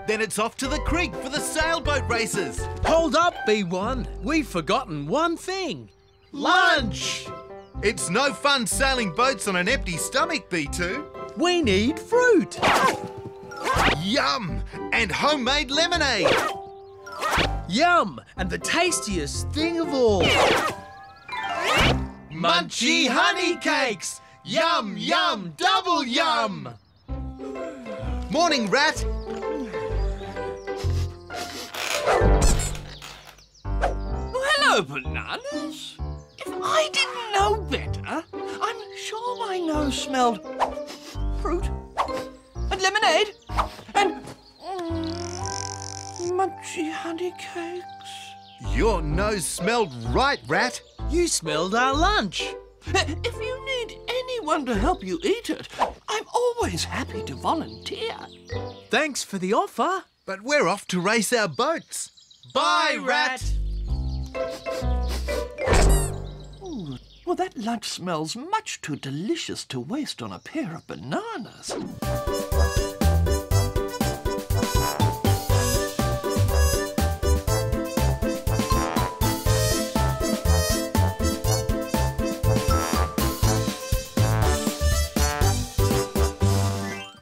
Then it's off to the creek for the sailboat races. Hold up, B1. We've forgotten one thing. Lunch! It's no fun sailing boats on an empty stomach, B2. We need fruit. Yum! And homemade lemonade. Yum! And the tastiest thing of all. Munchy honey cakes! Yum, yum, double yum! Morning, Rat. Hello, Bananas. If I didn't know better, I'm sure my nose smelled fruit and lemonade and munchy honey cakes. Your nose smelled right, Rat. You smelled our lunch. If you need anyone to help you eat it, I'm always happy to volunteer. Thanks for the offer. But we're off to race our boats. Bye, Rat. Ooh, well, that lunch smells much too delicious to waste on a pair of bananas.